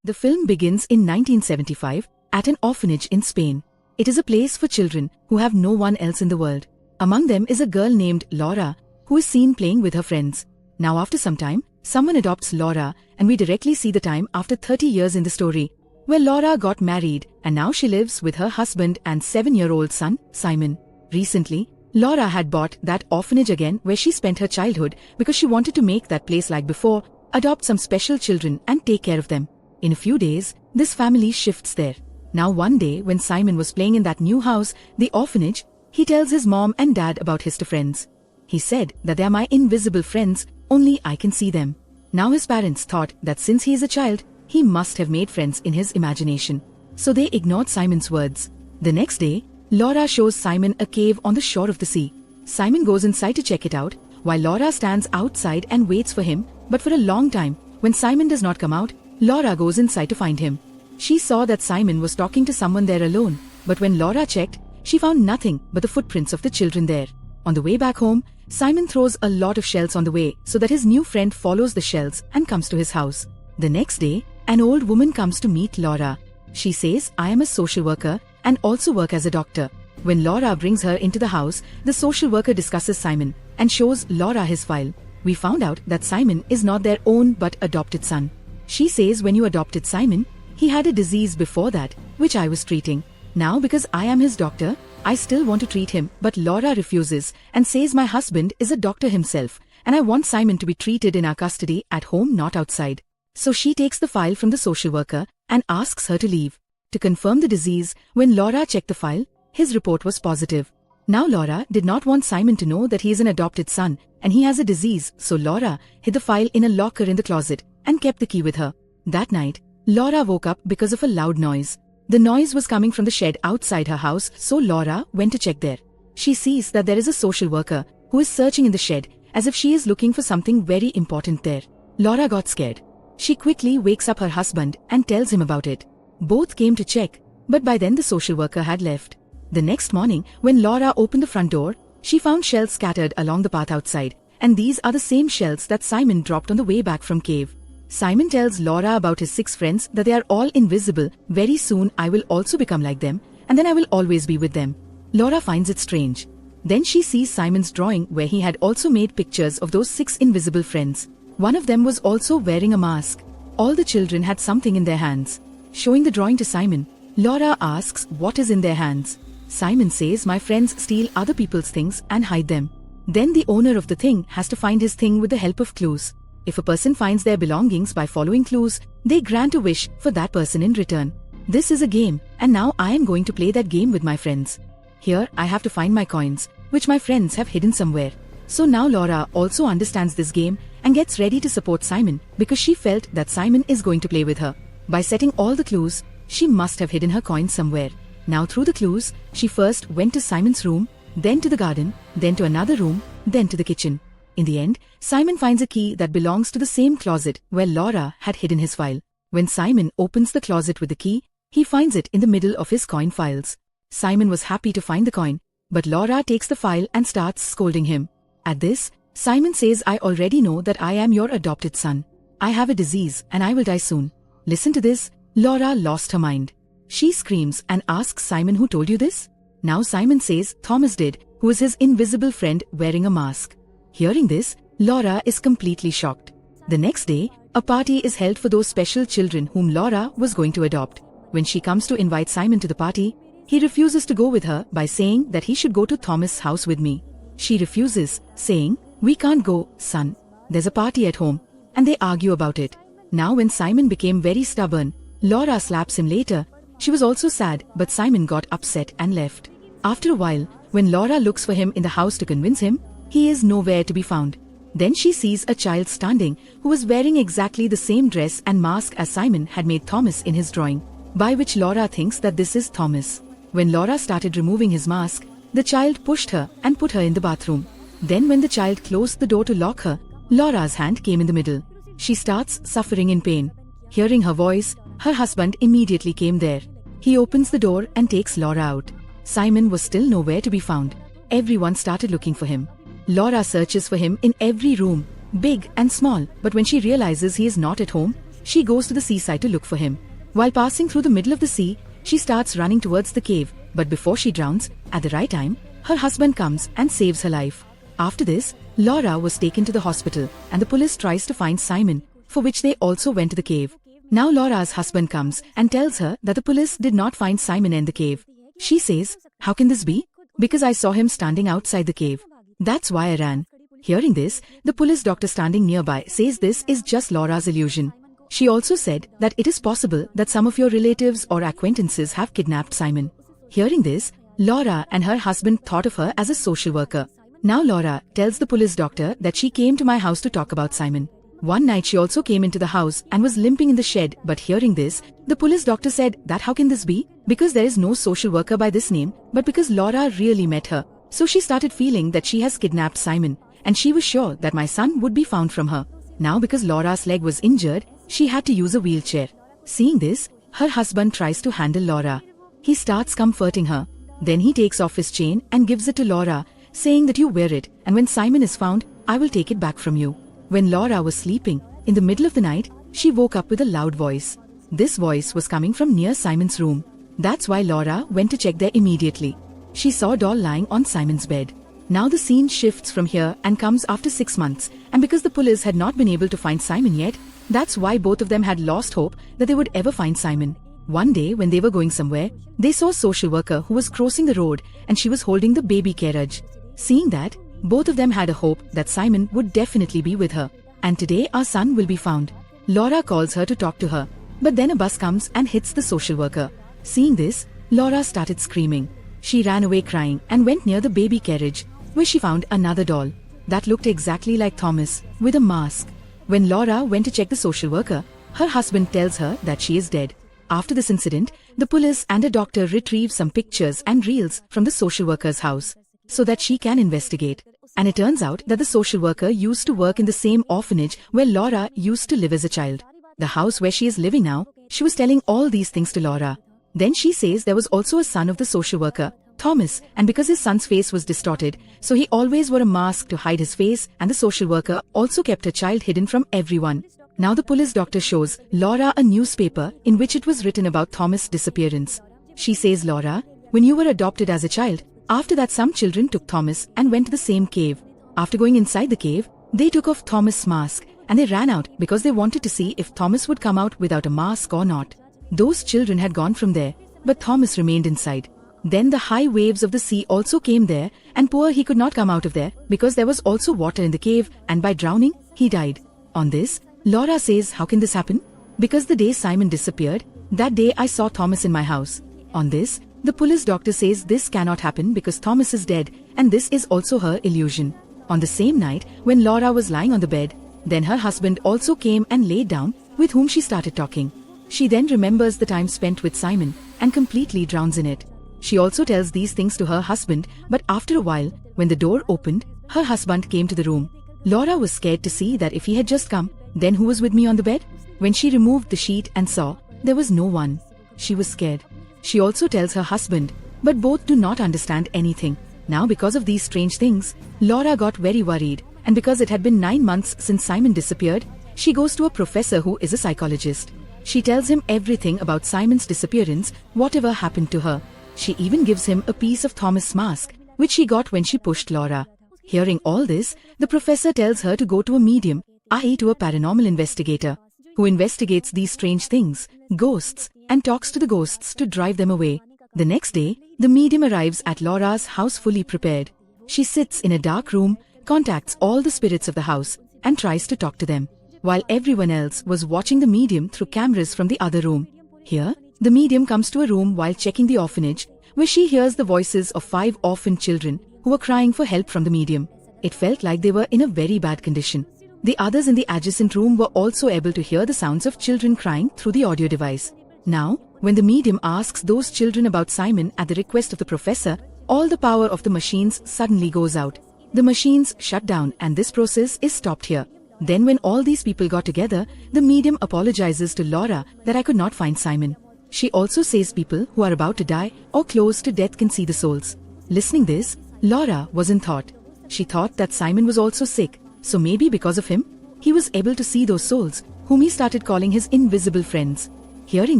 The film begins in 1975 at an orphanage in Spain. It is a place for children who have no one else in the world. Among them is a girl named Laura, who is seen playing with her friends. Now after some time, someone adopts Laura, and we directly see the time after 30 years in the story, where Laura got married and now she lives with her husband and 7-year-old son, Simon. Recently, Laura had bought that orphanage again where she spent her childhood because she wanted to make that place like before, adopt some special children and take care of them. In a few days, this family shifts there. Now one day when Simon was playing in that new house, the orphanage, he tells his mom and dad about his two friends. He said that they are my invisible friends, only I can see them. Now his parents thought that since he is a child, he must have made friends in his imagination. So they ignored Simon's words. The next day, Laura shows Simon a cave on the shore of the sea. Simon goes inside to check it out, while Laura stands outside and waits for him, but for a long time. When Simon does not come out, Laura goes inside to find him. She saw that Simon was talking to someone there alone, but when Laura checked, she found nothing but the footprints of the children there. On the way back home, Simon throws a lot of shells on the way so that his new friend follows the shells and comes to his house. The next day, an old woman comes to meet Laura. She says, "I am a social worker and also work as a doctor." When Laura brings her into the house, the social worker discusses Simon and shows Laura his file. We found out that Simon is not their own but adopted son. She says when you adopted Simon, he had a disease before that, which I was treating. Now because I am his doctor, I still want to treat him, but Laura refuses and says my husband is a doctor himself and I want Simon to be treated in our custody at home, not outside. So she takes the file from the social worker and asks her to leave. To confirm the disease, when Laura checked the file, his report was positive. Now Laura did not want Simon to know that he is an adopted son and he has a disease, so Laura hid the file in a locker in the closet and kept the key with her. That night, Laura woke up because of a loud noise. The noise was coming from the shed outside her house, so Laura went to check there. She sees that there is a social worker who is searching in the shed as if she is looking for something very important there. Laura got scared. She quickly wakes up her husband and tells him about it. Both came to check, but by then the social worker had left. The next morning, when Laura opened the front door, she found shells scattered along the path outside, and these are the same shells that Simon dropped on the way back from cave. Simon tells Laura about his 6 friends that they are all invisible. Very soon I will also become like them, and then I will always be with them. Laura finds it strange. Then she sees Simon's drawing where he had also made pictures of those 6 invisible friends. One of them was also wearing a mask. All the children had something in their hands. Showing the drawing to Simon, Laura asks what is in their hands. Simon says my friends steal other people's things and hide them. Then the owner of the thing has to find his thing with the help of clues. If a person finds their belongings by following clues, they grant a wish for that person in return. This is a game, and now I am going to play that game with my friends. Here I have to find my coins, which my friends have hidden somewhere. So now Laura also understands this game and gets ready to support Simon because she felt that Simon is going to play with her. By setting all the clues, she must have hidden her coins somewhere. Now through the clues, she first went to Simon's room, then to the garden, then to another room, then to the kitchen. In the end, Simon finds a key that belongs to the same closet where Laura had hidden his file. When Simon opens the closet with the key, he finds it in the middle of his coin files. Simon was happy to find the coin, but Laura takes the file and starts scolding him. At this, Simon says, "I already know that I am your adopted son. I have a disease and I will die soon." Listen to this, Laura lost her mind. She screams and asks Simon, "Who told you this?" Now Simon says Thomas did, who is his invisible friend wearing a mask. Hearing this, Laura is completely shocked. The next day, a party is held for those special children whom Laura was going to adopt. When she comes to invite Simon to the party, he refuses to go with her by saying that he should go to Thomas' house with me. She refuses, saying, "We can't go, son. There's a party at home," and they argue about it. Now when Simon became very stubborn, Laura slaps him later. She was also sad, but Simon got upset and left. After a while, when Laura looks for him in the house to convince him, he is nowhere to be found. Then she sees a child standing who was wearing exactly the same dress and mask as Simon had made Thomas in his drawing, by which Laura thinks that this is Thomas. When Laura started removing his mask, the child pushed her and put her in the bathroom. Then when the child closed the door to lock her, Laura's hand came in the middle. She starts suffering in pain. Hearing her voice, her husband immediately came there. He opens the door and takes Laura out. Simon was still nowhere to be found. Everyone started looking for him. Laura searches for him in every room, big and small, but when she realizes he is not at home, she goes to the seaside to look for him. While passing through the middle of the sea, she starts running towards the cave, but before she drowns, at the right time, her husband comes and saves her life. After this, Laura was taken to the hospital and the police tries to find Simon, for which they also went to the cave. Now Laura's husband comes and tells her that the police did not find Simon in the cave. She says, "How can this be? Because I saw him standing outside the cave. That's why I ran." Hearing this, the police doctor standing nearby says this is just Laura's illusion. She also said that it is possible that some of your relatives or acquaintances have kidnapped Simon. Hearing this, Laura and her husband thought of her as a social worker. Now Laura tells the police doctor that she came to my house to talk about Simon. One night she also came into the house and was limping in the shed, but hearing this, the police doctor said that how can this be? Because there is no social worker by this name, but because Laura really met her. So she started feeling that she has kidnapped Simon, and she was sure that my son would be found from her. Now because Laura's leg was injured, she had to use a wheelchair. Seeing this, her husband tries to handle Laura. He starts comforting her. Then he takes off his chain and gives it to Laura, saying that you wear it, and when Simon is found, I will take it back from you. When Laura was sleeping, in the middle of the night, she woke up with a loud voice. This voice was coming from near Simon's room. That's why Laura went to check there immediately. She saw a doll lying on Simon's bed. Now the scene shifts from here and comes after 6 months, and because the police had not been able to find Simon yet, that's why both of them had lost hope that they would ever find Simon. One day when they were going somewhere, they saw a social worker who was crossing the road and she was holding the baby carriage. Seeing that, both of them had a hope that Simon would definitely be with her. And today our son will be found. Laura calls her to talk to her, but then a bus comes and hits the social worker. Seeing this, Laura started screaming. She ran away crying and went near the baby carriage, where she found another doll that looked exactly like Thomas, with a mask. When Laura went to check the social worker, her husband tells her that she is dead. After this incident, the police and a doctor retrieve some pictures and reels from the social worker's house, so that she can investigate. And it turns out that the social worker used to work in the same orphanage where Laura used to live as a child. The house where she is living now, she was telling all these things to Laura. Then she says there was also a son of the social worker, Thomas, and because his son's face was distorted, so he always wore a mask to hide his face, and the social worker also kept her child hidden from everyone. Now the police doctor shows Laura a newspaper in which it was written about Thomas' disappearance. She says, "Laura, when you were adopted as a child, after that some children took Thomas and went to the same cave. After going inside the cave, they took off Thomas' mask and they ran out because they wanted to see if Thomas would come out without a mask or not. Those children had gone from there, but Thomas remained inside. Then the high waves of the sea also came there, and poor he could not come out of there because there was also water in the cave, and by drowning, he died." On this, Laura says, "How can this happen? Because the day Simon disappeared, that day I saw Thomas in my house." On this, the police doctor says this cannot happen because Thomas is dead, and this is also her illusion. On the same night, when Laura was lying on the bed, then her husband also came and laid down, with whom she started talking. She then remembers the time spent with Simon, and completely drowns in it. She also tells these things to her husband, but after a while, when the door opened, her husband came to the room. Laura was scared to see that if he had just come, then who was with me on the bed? When she removed the sheet and saw, there was no one. She was scared. She also tells her husband, but both do not understand anything. Now because of these strange things, Laura got very worried, and because it had been 9 months since Simon disappeared, she goes to a professor who is a psychologist. She tells him everything about Simon's disappearance, whatever happened to her. She even gives him a piece of Thomas' mask, which she got when she pushed Laura. Hearing all this, the professor tells her to go to a medium, i.e. to a paranormal investigator, who investigates these strange things, ghosts, and talks to the ghosts to drive them away. The next day, the medium arrives at Laura's house fully prepared. She sits in a dark room, contacts all the spirits of the house, and tries to talk to them, while everyone else was watching the medium through cameras from the other room. Here, the medium comes to a room while checking the orphanage, where she hears the voices of 5 orphan children who were crying for help from the medium. It felt like they were in a very bad condition. The others in the adjacent room were also able to hear the sounds of children crying through the audio device. Now, when the medium asks those children about Simon at the request of the professor, all the power of the machines suddenly goes out. The machines shut down and this process is stopped here. Then when all these people got together, the medium apologizes to Laura that I could not find Simon. She also says people who are about to die or close to death can see the souls. Listening this, Laura was in thought. She thought that Simon was also sick, so maybe because of him, he was able to see those souls, whom he started calling his invisible friends. Hearing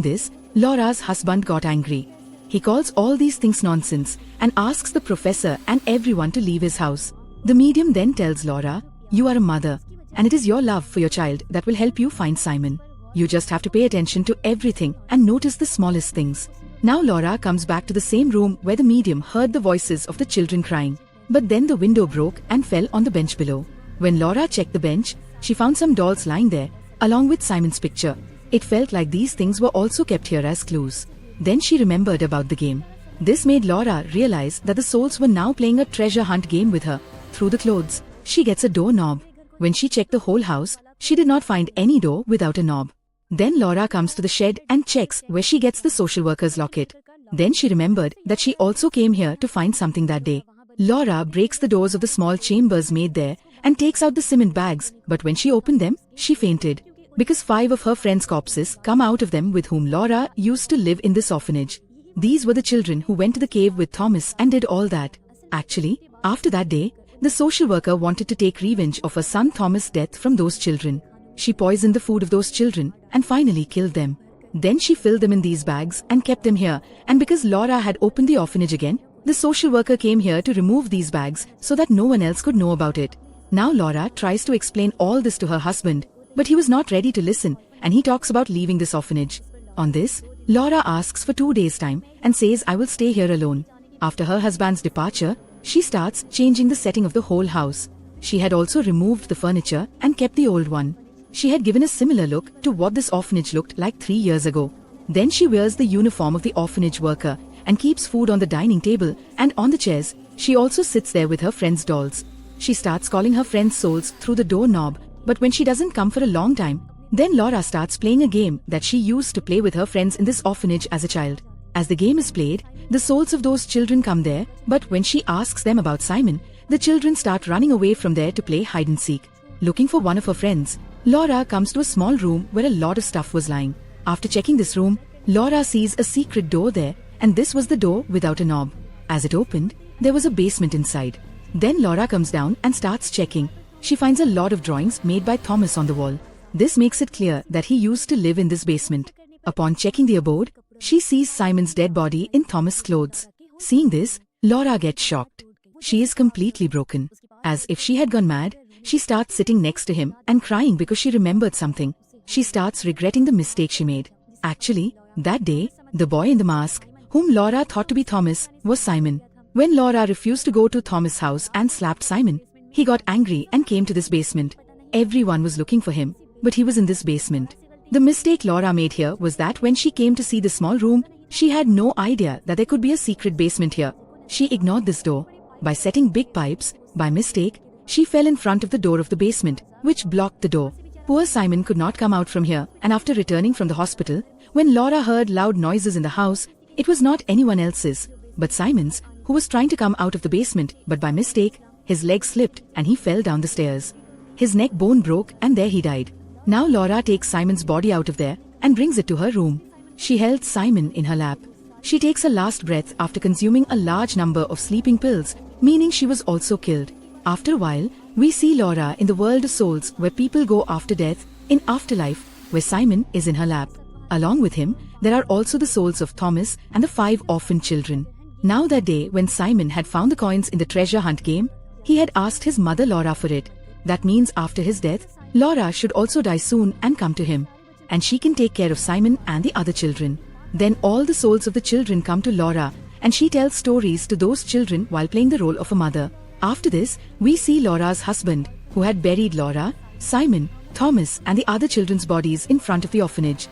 this, Laura's husband got angry. He calls all these things nonsense and asks the professor and everyone to leave his house. The medium then tells Laura, "You are a mother, and it is your love for your child that will help you find Simon. You just have to pay attention to everything and notice the smallest things." Now Laura comes back to the same room where the medium heard the voices of the children crying. But then the window broke and fell on the bench below. When Laura checked the bench, she found some dolls lying there, along with Simon's picture. It felt like these things were also kept here as clues. Then she remembered about the game. This made Laura realize that the souls were now playing a treasure hunt game with her. Through the clothes, she gets a doorknob. When she checked the whole house, she did not find any door without a knob. Then Laura comes to the shed and checks where she gets the social worker's locket. Then she remembered that she also came here to find something that day. Laura breaks the doors of the small chambers made there and takes out the cement bags, but when she opened them, she fainted. Because 5 of her friends' corpses come out of them with whom Laura used to live in this orphanage. These were the children who went to the cave with Thomas and did all that. Actually, after that day, the social worker wanted to take revenge of her son Thomas' death from those children. She poisoned the food of those children and finally killed them. Then she filled them in these bags and kept them here, and because Laura had opened the orphanage again, the social worker came here to remove these bags so that no one else could know about it. Now Laura tries to explain all this to her husband, but he was not ready to listen, and he talks about leaving this orphanage. On this, Laura asks for 2 days' time and says, "I will stay here alone." After her husband's departure, she starts changing the setting of the whole house. She had also removed the furniture and kept the old one. She had given a similar look to what this orphanage looked like 3 years ago. Then she wears the uniform of the orphanage worker and keeps food on the dining table and on the chairs. She also sits there with her friends' dolls. She starts calling her friends' souls through the doorknob, but when she doesn't come for a long time, then Laura starts playing a game that she used to play with her friends in this orphanage as a child. As the game is played, the souls of those children come there, but when she asks them about Simon, the children start running away from there to play hide-and-seek. Looking for one of her friends, Laura comes to a small room where a lot of stuff was lying. After checking this room, Laura sees a secret door there, and this was the door without a knob. As it opened, there was a basement inside. Then Laura comes down and starts checking. She finds a lot of drawings made by Thomas on the wall. This makes it clear that he used to live in this basement. Upon checking the abode, she sees Simon's dead body in Thomas' clothes. Seeing this, Laura gets shocked. She is completely broken. As if she had gone mad, she starts sitting next to him and crying because she remembered something. She starts regretting the mistake she made. Actually, that day, the boy in the mask, whom Laura thought to be Thomas, was Simon. When Laura refused to go to Thomas' house and slapped Simon, he got angry and came to this basement. Everyone was looking for him, but he was in this basement. The mistake Laura made here was that when she came to see the small room, she had no idea that there could be a secret basement here. She ignored this door. By setting big pipes, by mistake, she fell in front of the door of the basement, which blocked the door. Poor Simon could not come out from here, and after returning from the hospital, when Laura heard loud noises in the house, it was not anyone else's, but Simon's, who was trying to come out of the basement, but by mistake, his leg slipped and he fell down the stairs. His neck bone broke and there he died. Now Laura takes Simon's body out of there and brings it to her room. She held Simon in her lap. She takes her last breath after consuming a large number of sleeping pills, meaning she was also killed. After a while, we see Laura in the world of souls where people go after death, in afterlife, where Simon is in her lap. Along with him, there are also the souls of Thomas and the 5 orphan children. Now that day when Simon had found the coins in the treasure hunt game, he had asked his mother Laura for it. That means after his death, Laura should also die soon and come to him. And she can take care of Simon and the other children. Then all the souls of the children come to Laura, and she tells stories to those children while playing the role of a mother. After this, we see Laura's husband, who had buried Laura, Simon, Thomas and the other children's bodies in front of the orphanage.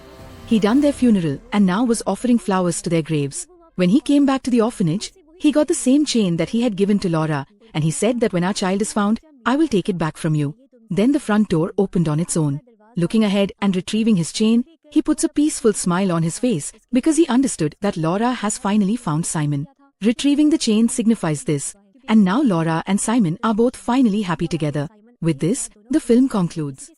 He done their funeral and now was offering flowers to their graves. When he came back to the orphanage, he got the same chain that he had given to Laura, and he said that when our child is found, I will take it back from you. Then the front door opened on its own. Looking ahead and retrieving his chain, he puts a peaceful smile on his face because he understood that Laura has finally found Simon. Retrieving the chain signifies this, and now Laura and Simon are both finally happy together. With this, the film concludes.